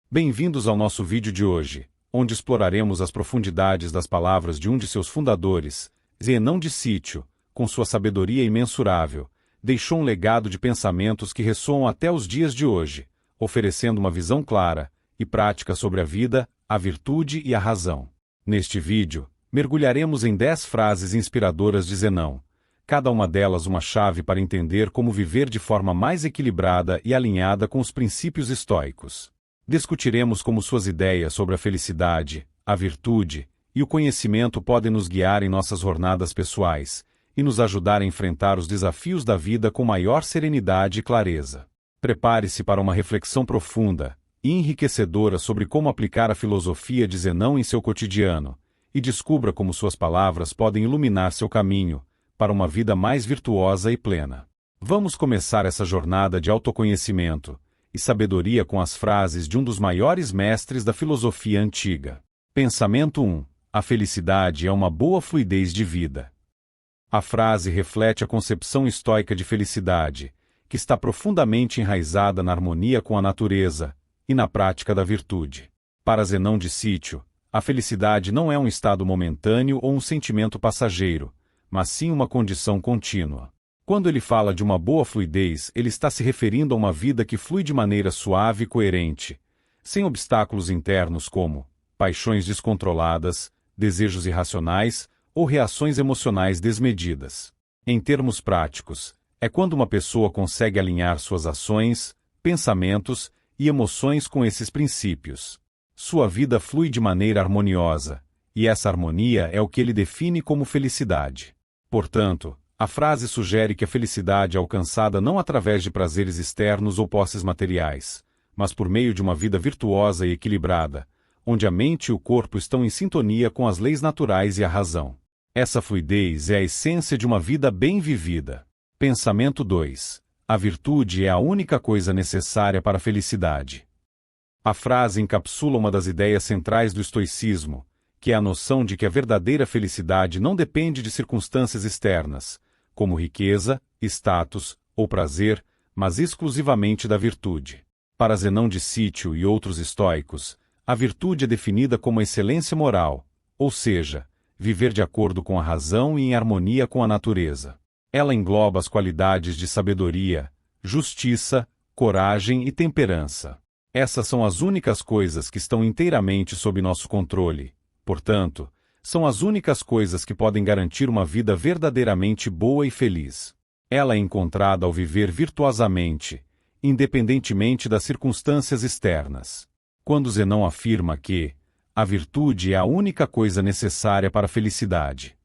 Bem-vindos ao nosso vídeo de hoje, onde exploraremos as profundidades das palavras de um de seus fundadores, Zenão de Sítio. Com sua sabedoria imensurável, deixou um legado de pensamentos que ressoam até os dias de hoje, oferecendo uma visão clara e prática sobre a vida, a virtude e a razão. Neste vídeo, mergulharemos em 10 frases inspiradoras de Zenão, cada uma delas uma chave para entender como viver de forma mais equilibrada e alinhada com os princípios estoicos. Discutiremos como suas ideias sobre a felicidade, a virtude e o conhecimento podem nos guiar em nossas jornadas pessoais e nos ajudar a enfrentar os desafios da vida com maior serenidade e clareza. Prepare-se para uma reflexão profunda e enriquecedora sobre como aplicar a filosofia de Zenão em seu cotidiano, e descubra como suas palavras podem iluminar seu caminho para uma vida mais virtuosa e plena. Vamos começar essa jornada de autoconhecimento e sabedoria com as frases de um dos maiores mestres da filosofia antiga. Pensamento 1. A felicidade é uma boa fluidez de vida. A frase reflete a concepção estoica de felicidade, que está profundamente enraizada na harmonia com a natureza e na prática da virtude. Para Zenão de Sítio, a felicidade não é um estado momentâneo ou um sentimento passageiro, mas sim uma condição contínua. Quando ele fala de uma boa fluidez, ele está se referindo a uma vida que flui de maneira suave e coerente, sem obstáculos internos como paixões descontroladas, desejos irracionais ou reações emocionais desmedidas. Em termos práticos, é quando uma pessoa consegue alinhar suas ações, pensamentos e emoções com esses princípios. Sua vida flui de maneira harmoniosa, e essa harmonia é o que ele define como felicidade. Portanto, a frase sugere que a felicidade é alcançada não através de prazeres externos ou posses materiais, mas por meio de uma vida virtuosa e equilibrada, onde a mente e o corpo estão em sintonia com as leis naturais e a razão. Essa fluidez é a essência de uma vida bem vivida. Pensamento 2. A virtude é a única coisa necessária para a felicidade. A frase encapsula uma das ideias centrais do estoicismo, que é a noção de que a verdadeira felicidade não depende de circunstâncias externas, como riqueza, status ou prazer, mas exclusivamente da virtude. Para Zenão de Sítio e outros estoicos, a virtude é definida como a excelência moral, ou seja, viver de acordo com a razão e em harmonia com a natureza. Ela engloba as qualidades de sabedoria, justiça, coragem e temperança. Essas são as únicas coisas que estão inteiramente sob nosso controle, portanto, são as únicas coisas que podem garantir uma vida verdadeiramente boa e feliz. Ela é encontrada ao viver virtuosamente, independentemente das circunstâncias externas. Quando Zenão afirma que a virtude é a única coisa necessária para a felicidade,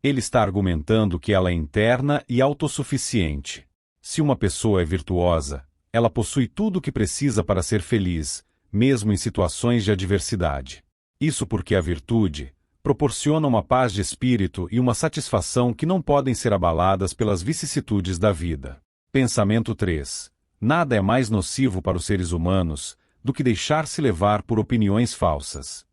ele está argumentando que ela é interna e autossuficiente. Se uma pessoa é virtuosa, ela possui tudo o que precisa para ser feliz, mesmo em situações de adversidade. Isso porque a virtude proporciona uma paz de espírito e uma satisfação que não podem ser abaladas pelas vicissitudes da vida. Pensamento 3. Nada é mais nocivo para os seres humanos do que deixar-se levar por opiniões falsas.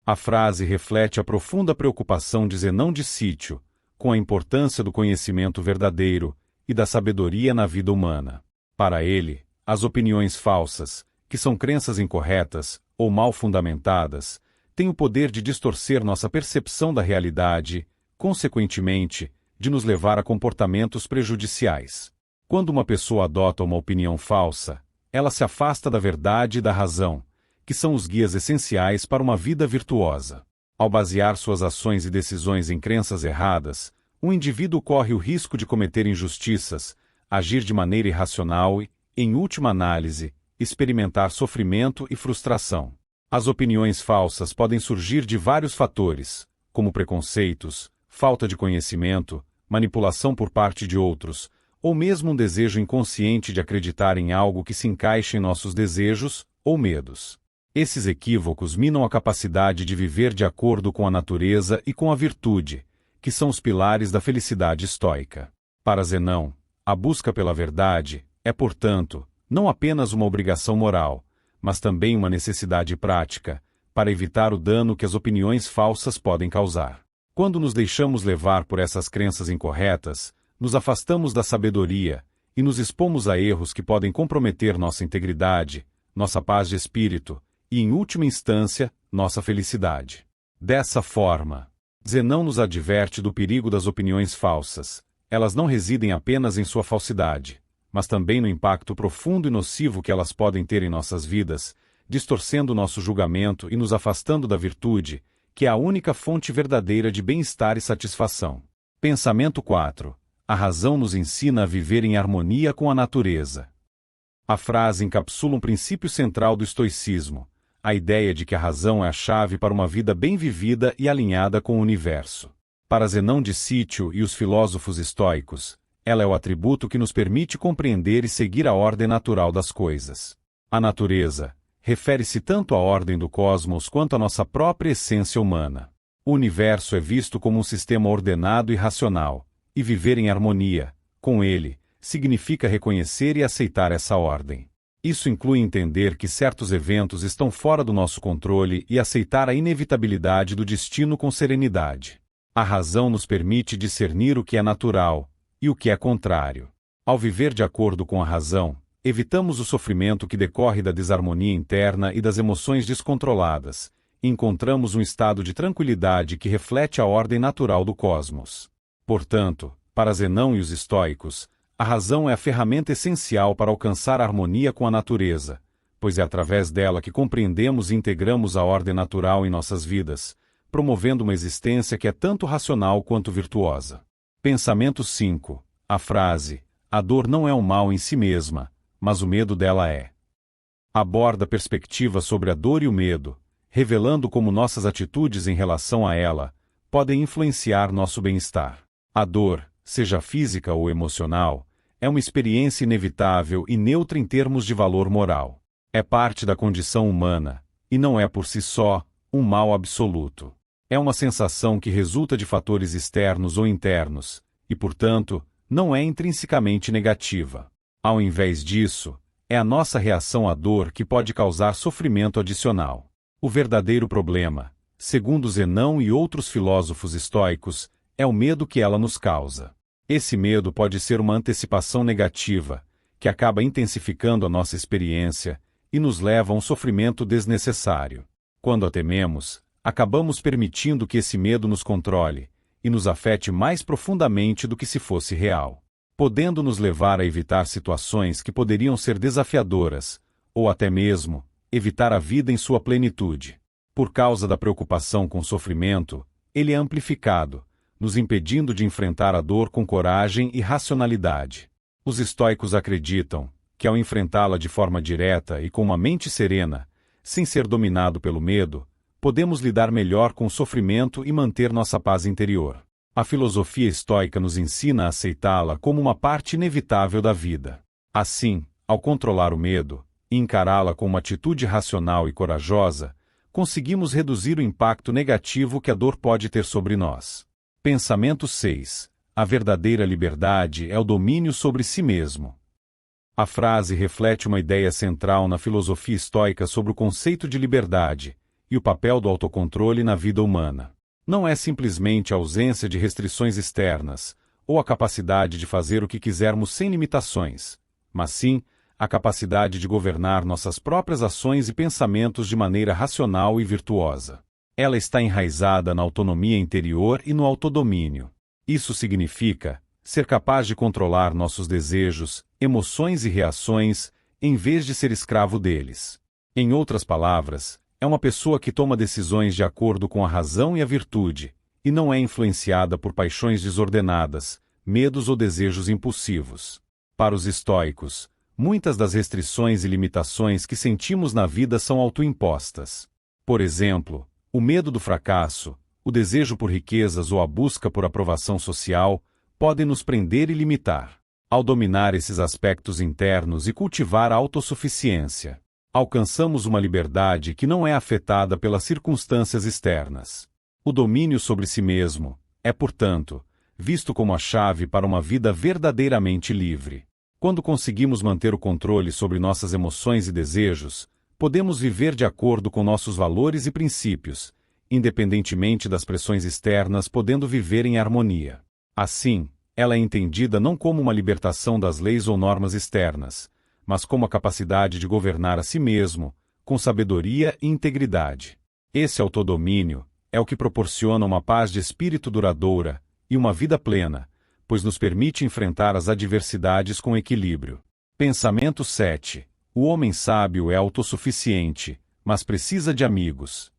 A frase reflete a profunda preocupação de Zenão de Sítio com a importância do conhecimento verdadeiro e da sabedoria na vida humana. Para ele, as opiniões falsas, que são crenças incorretas ou mal fundamentadas, têm o poder de distorcer nossa percepção da realidade, consequentemente, de nos levar a comportamentos prejudiciais. Quando uma pessoa adota uma opinião falsa, ela se afasta da verdade e da razão, que são os guias essenciais para uma vida virtuosa. Ao basear suas ações e decisões em crenças erradas, um indivíduo corre o risco de cometer injustiças, agir de maneira irracional e, em última análise, experimentar sofrimento e frustração. As opiniões falsas podem surgir de vários fatores, como preconceitos, falta de conhecimento, manipulação por parte de outros, ou mesmo um desejo inconsciente de acreditar em algo que se encaixe em nossos desejos ou medos. Esses equívocos minam a capacidade de viver de acordo com a natureza e com a virtude, que são os pilares da felicidade estoica. Para Zenão, a busca pela verdade é, portanto, não apenas uma obrigação moral, mas também uma necessidade prática, para evitar o dano que as opiniões falsas podem causar. Quando nos deixamos levar por essas crenças incorretas, nos afastamos da sabedoria e nos expomos a erros que podem comprometer nossa integridade, nossa paz de espírito e, em última instância, nossa felicidade. Dessa forma, Zenão nos adverte do perigo das opiniões falsas. Elas não residem apenas em sua falsidade, mas também no impacto profundo e nocivo que elas podem ter em nossas vidas, distorcendo nosso julgamento e nos afastando da virtude, que é a única fonte verdadeira de bem-estar e satisfação. Pensamento 4. A razão nos ensina a viver em harmonia com a natureza. A frase encapsula um princípio central do estoicismo, a ideia de que a razão é a chave para uma vida bem vivida e alinhada com o universo. Para Zenão de Cítio e os filósofos estoicos, ela é o atributo que nos permite compreender e seguir a ordem natural das coisas. A natureza refere-se tanto à ordem do cosmos quanto à nossa própria essência humana. O universo é visto como um sistema ordenado e racional, e viver em harmonia com ele significa reconhecer e aceitar essa ordem. Isso inclui entender que certos eventos estão fora do nosso controle e aceitar a inevitabilidade do destino com serenidade. A razão nos permite discernir o que é natural e o que é contrário. Ao viver de acordo com a razão, evitamos o sofrimento que decorre da desarmonia interna e das emoções descontroladas, e encontramos um estado de tranquilidade que reflete a ordem natural do cosmos. Portanto, para Zenão e os estoicos, a razão é a ferramenta essencial para alcançar a harmonia com a natureza, pois é através dela que compreendemos e integramos a ordem natural em nossas vidas, promovendo uma existência que é tanto racional quanto virtuosa. Pensamento 5. A frase, a dor não é um mal em si mesma, mas o medo dela é. Aborda perspectivas sobre a dor e o medo, revelando como nossas atitudes em relação a ela podem influenciar nosso bem-estar. A dor, seja física ou emocional, é uma experiência inevitável e neutra em termos de valor moral. É parte da condição humana, e não é por si só um mal absoluto. É uma sensação que resulta de fatores externos ou internos, e, portanto, não é intrinsecamente negativa. Ao invés disso, é a nossa reação à dor que pode causar sofrimento adicional. O verdadeiro problema, segundo Zenão e outros filósofos estoicos, é o medo que ela nos causa. Esse medo pode ser uma antecipação negativa, que acaba intensificando a nossa experiência e nos leva a um sofrimento desnecessário. Quando a tememos, acabamos permitindo que esse medo nos controle e nos afete mais profundamente do que se fosse real, podendo nos levar a evitar situações que poderiam ser desafiadoras, ou até mesmo evitar a vida em sua plenitude. Por causa da preocupação com o sofrimento, ele é amplificado, nos impedindo de enfrentar a dor com coragem e racionalidade. Os estoicos acreditam que, ao enfrentá-la de forma direta e com uma mente serena, sem ser dominado pelo medo, podemos lidar melhor com o sofrimento e manter nossa paz interior. A filosofia estoica nos ensina a aceitá-la como uma parte inevitável da vida. Assim, ao controlar o medo e encará-la com uma atitude racional e corajosa, conseguimos reduzir o impacto negativo que a dor pode ter sobre nós. Pensamento 6. A verdadeira liberdade é o domínio sobre si mesmo. A frase reflete uma ideia central na filosofia estoica sobre o conceito de liberdade e o papel do autocontrole na vida humana. Não é simplesmente a ausência de restrições externas, ou a capacidade de fazer o que quisermos sem limitações, mas sim a capacidade de governar nossas próprias ações e pensamentos de maneira racional e virtuosa. Ela está enraizada na autonomia interior e no autodomínio. Isso significa ser capaz de controlar nossos desejos, emoções e reações, em vez de ser escravo deles. Em outras palavras, é uma pessoa que toma decisões de acordo com a razão e a virtude, e não é influenciada por paixões desordenadas, medos ou desejos impulsivos. Para os estoicos, muitas das restrições e limitações que sentimos na vida são autoimpostas. Por exemplo, o medo do fracasso, o desejo por riquezas ou a busca por aprovação social podem nos prender e limitar. Ao dominar esses aspectos internos e cultivar a autossuficiência, alcançamos uma liberdade que não é afetada pelas circunstâncias externas. O domínio sobre si mesmo é, portanto, visto como a chave para uma vida verdadeiramente livre. Quando conseguimos manter o controle sobre nossas emoções e desejos, podemos viver de acordo com nossos valores e princípios, independentemente das pressões externas, podendo viver em harmonia. Assim, ela é entendida não como uma libertação das leis ou normas externas, mas como a capacidade de governar a si mesmo, com sabedoria e integridade. Esse autodomínio é o que proporciona uma paz de espírito duradoura e uma vida plena, pois nos permite enfrentar as adversidades com equilíbrio. Pensamento 7. O homem sábio é autossuficiente, mas precisa de amigos.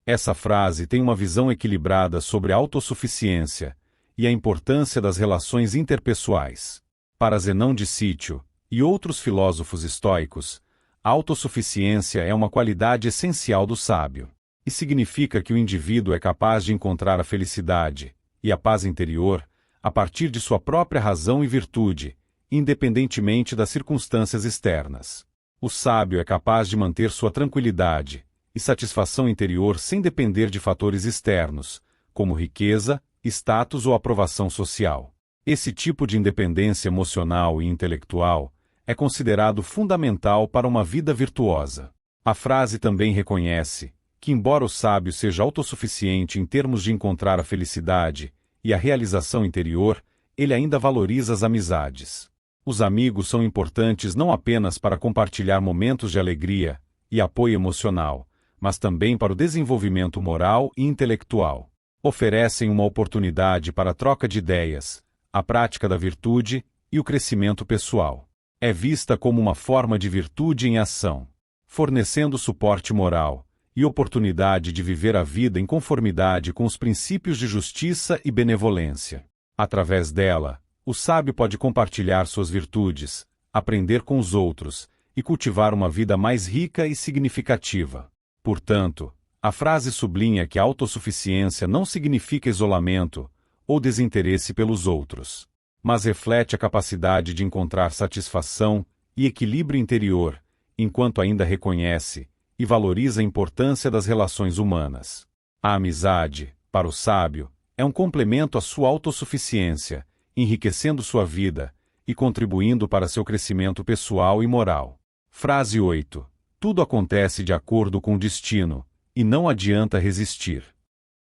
Essa frase tem uma visão equilibrada sobre a autossuficiência e a importância das relações interpessoais. Para Zenão de Sítio e outros filósofos estoicos, a autossuficiência é uma qualidade essencial do sábio, e significa que o indivíduo é capaz de encontrar a felicidade e a paz interior a partir de sua própria razão e virtude, independentemente das circunstâncias externas. O sábio é capaz de manter sua tranquilidade e satisfação interior sem depender de fatores externos, como riqueza, status ou aprovação social. Esse tipo de independência emocional e intelectual é considerado fundamental para uma vida virtuosa. A frase também reconhece que, embora o sábio seja autossuficiente em termos de encontrar a felicidade e a realização interior, ele ainda valoriza as amizades. Os amigos são importantes não apenas para compartilhar momentos de alegria e apoio emocional, mas também para o desenvolvimento moral e intelectual. Oferecem uma oportunidade para a troca de ideias, a prática da virtude e o crescimento pessoal. É vista como uma forma de virtude em ação, fornecendo suporte moral e oportunidade de viver a vida em conformidade com os princípios de justiça e benevolência. Através dela, o sábio pode compartilhar suas virtudes, aprender com os outros e cultivar uma vida mais rica e significativa. Portanto, a frase sublinha que a autossuficiência não significa isolamento ou desinteresse pelos outros, mas reflete a capacidade de encontrar satisfação e equilíbrio interior, enquanto ainda reconhece e valoriza a importância das relações humanas. A amizade, para o sábio, é um complemento à sua autossuficiência, enriquecendo sua vida e contribuindo para seu crescimento pessoal e moral. Frase 8. Tudo acontece de acordo com o destino, e não adianta resistir.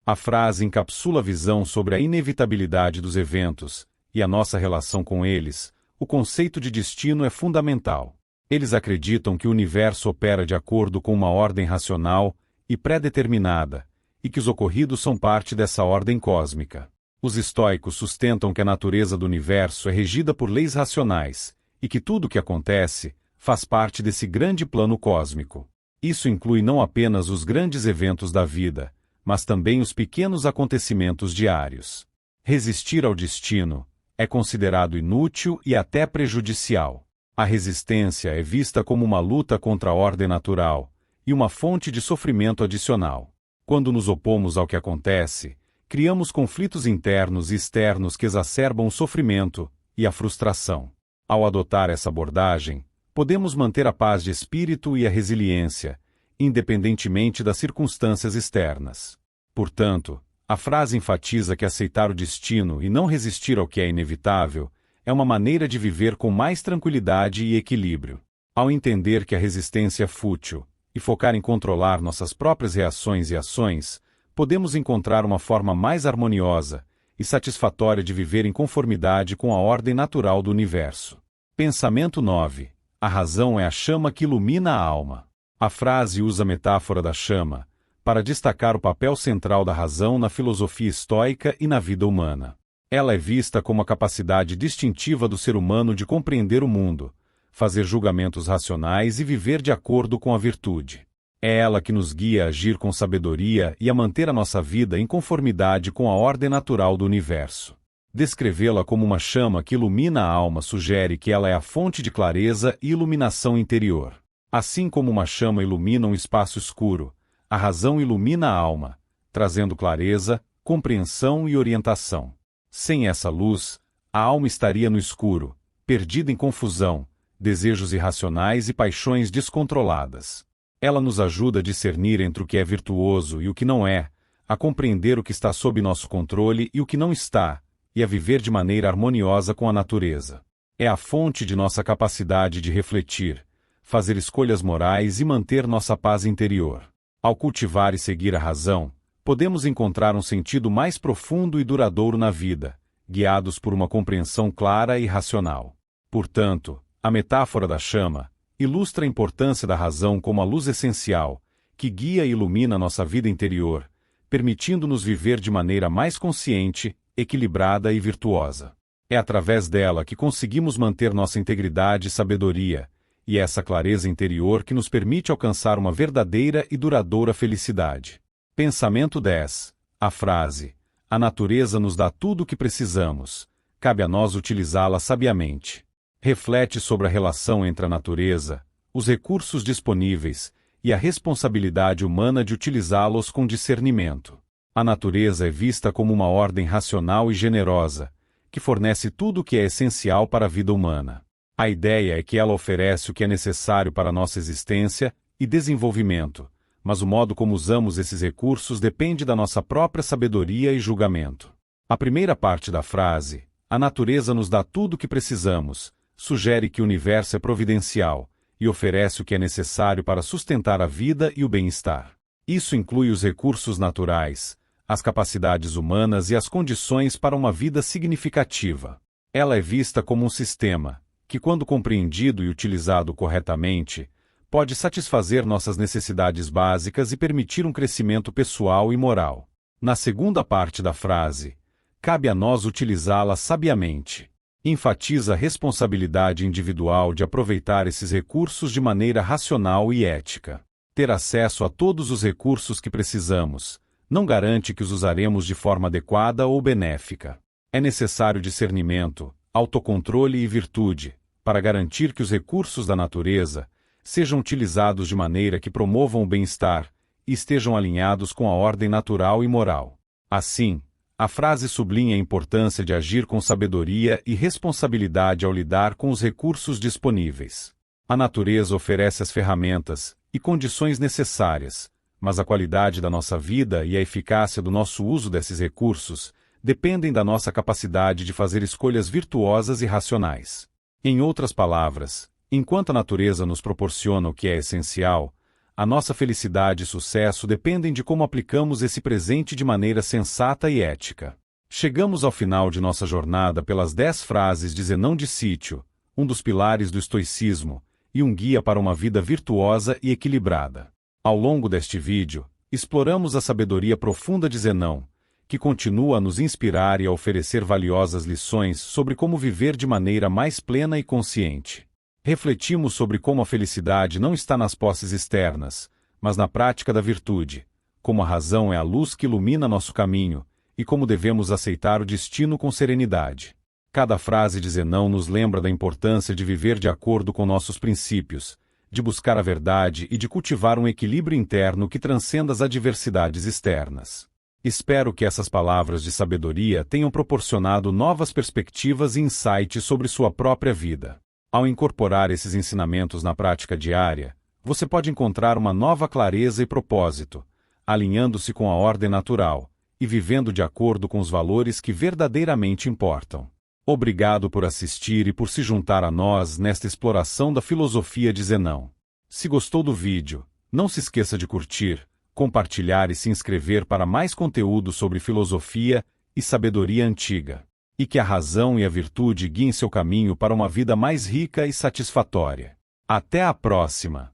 A frase encapsula a visão sobre a inevitabilidade dos eventos e a nossa relação com eles. O conceito de destino é fundamental. Eles acreditam que o universo opera de acordo com uma ordem racional e pré-determinada, e que os ocorridos são parte dessa ordem cósmica. Os estoicos sustentam que a natureza do universo é regida por leis racionais, e que tudo o que acontece faz parte desse grande plano cósmico. Isso inclui não apenas os grandes eventos da vida, mas também os pequenos acontecimentos diários. Resistir ao destino é considerado inútil e até prejudicial. A resistência é vista como uma luta contra a ordem natural e uma fonte de sofrimento adicional. Quando nos opomos ao que acontece, criamos conflitos internos e externos que exacerbam o sofrimento e a frustração. Ao adotar essa abordagem, podemos manter a paz de espírito e a resiliência, independentemente das circunstâncias externas. Portanto, a frase enfatiza que aceitar o destino e não resistir ao que é inevitável é uma maneira de viver com mais tranquilidade e equilíbrio. Ao entender que a resistência é fútil e focar em controlar nossas próprias reações e ações, podemos encontrar uma forma mais harmoniosa e satisfatória de viver em conformidade com a ordem natural do universo. Pensamento 9. A razão é a chama que ilumina a alma. A frase usa a metáfora da chama para destacar o papel central da razão na filosofia estoica e na vida humana. Ela é vista como a capacidade distintiva do ser humano de compreender o mundo, fazer julgamentos racionais e viver de acordo com a virtude. É ela que nos guia a agir com sabedoria e a manter a nossa vida em conformidade com a ordem natural do universo. Descrevê-la como uma chama que ilumina a alma sugere que ela é a fonte de clareza e iluminação interior. Assim como uma chama ilumina um espaço escuro, a razão ilumina a alma, trazendo clareza, compreensão e orientação. Sem essa luz, a alma estaria no escuro, perdida em confusão, desejos irracionais e paixões descontroladas. Ela nos ajuda a discernir entre o que é virtuoso e o que não é, a compreender o que está sob nosso controle e o que não está, e a viver de maneira harmoniosa com a natureza. É a fonte de nossa capacidade de refletir, fazer escolhas morais e manter nossa paz interior. Ao cultivar e seguir a razão, podemos encontrar um sentido mais profundo e duradouro na vida, guiados por uma compreensão clara e racional. Portanto, a A metáfora da chama ilustra a importância da razão como a luz essencial, que guia e ilumina nossa vida interior, permitindo-nos viver de maneira mais consciente, equilibrada e virtuosa. É através dela que conseguimos manter nossa integridade e sabedoria, e essa clareza interior que nos permite alcançar uma verdadeira e duradoura felicidade. Pensamento 10. A frase: a natureza nos dá tudo o que precisamos, cabe a nós utilizá-la sabiamente. Reflete sobre a relação entre a natureza, os recursos disponíveis e a responsabilidade humana de utilizá-los com discernimento. A natureza é vista como uma ordem racional e generosa, que fornece tudo o que é essencial para a vida humana. A ideia é que ela oferece o que é necessário para a nossa existência e desenvolvimento, mas o modo como usamos esses recursos depende da nossa própria sabedoria e julgamento. A primeira parte da frase, a natureza nos dá tudo o que precisamos, sugere que o universo é providencial e oferece o que é necessário para sustentar a vida e o bem-estar. Isso inclui os recursos naturais, as capacidades humanas e as condições para uma vida significativa. Ela é vista como um sistema, que, quando compreendido e utilizado corretamente, pode satisfazer nossas necessidades básicas e permitir um crescimento pessoal e moral. Na segunda parte da frase, cabe a nós utilizá-la sabiamente. Enfatiza a responsabilidade individual de aproveitar esses recursos de maneira racional e ética. Ter acesso a todos os recursos que precisamos não garante que os usaremos de forma adequada ou benéfica. É necessário discernimento, autocontrole e virtude, para garantir que os recursos da natureza sejam utilizados de maneira que promovam o bem-estar e estejam alinhados com a ordem natural e moral. Assim, a frase sublinha a importância de agir com sabedoria e responsabilidade ao lidar com os recursos disponíveis. A natureza oferece as ferramentas e condições necessárias, mas a qualidade da nossa vida e a eficácia do nosso uso desses recursos dependem da nossa capacidade de fazer escolhas virtuosas e racionais. Em outras palavras, enquanto a natureza nos proporciona o que é essencial, a nossa felicidade e sucesso dependem de como aplicamos esse presente de maneira sensata e ética. Chegamos ao final de nossa jornada pelas 10 frases de Zenão de Sítio, um dos pilares do estoicismo, e um guia para uma vida virtuosa e equilibrada. Ao longo deste vídeo, exploramos a sabedoria profunda de Zenão, que continua a nos inspirar e a oferecer valiosas lições sobre como viver de maneira mais plena e consciente. Refletimos sobre como a felicidade não está nas posses externas, mas na prática da virtude, como a razão é a luz que ilumina nosso caminho, e como devemos aceitar o destino com serenidade. Cada frase de Zenão nos lembra da importância de viver de acordo com nossos princípios, de buscar a verdade e de cultivar um equilíbrio interno que transcenda as adversidades externas. Espero que essas palavras de sabedoria tenham proporcionado novas perspectivas e insights sobre sua própria vida. Ao incorporar esses ensinamentos na prática diária, você pode encontrar uma nova clareza e propósito, alinhando-se com a ordem natural e vivendo de acordo com os valores que verdadeiramente importam. Obrigado por assistir e por se juntar a nós nesta exploração da filosofia de Zenão. Se gostou do vídeo, não se esqueça de curtir, compartilhar e se inscrever para mais conteúdo sobre filosofia e sabedoria antiga. E que a razão e a virtude guiem seu caminho para uma vida mais rica e satisfatória. Até a próxima!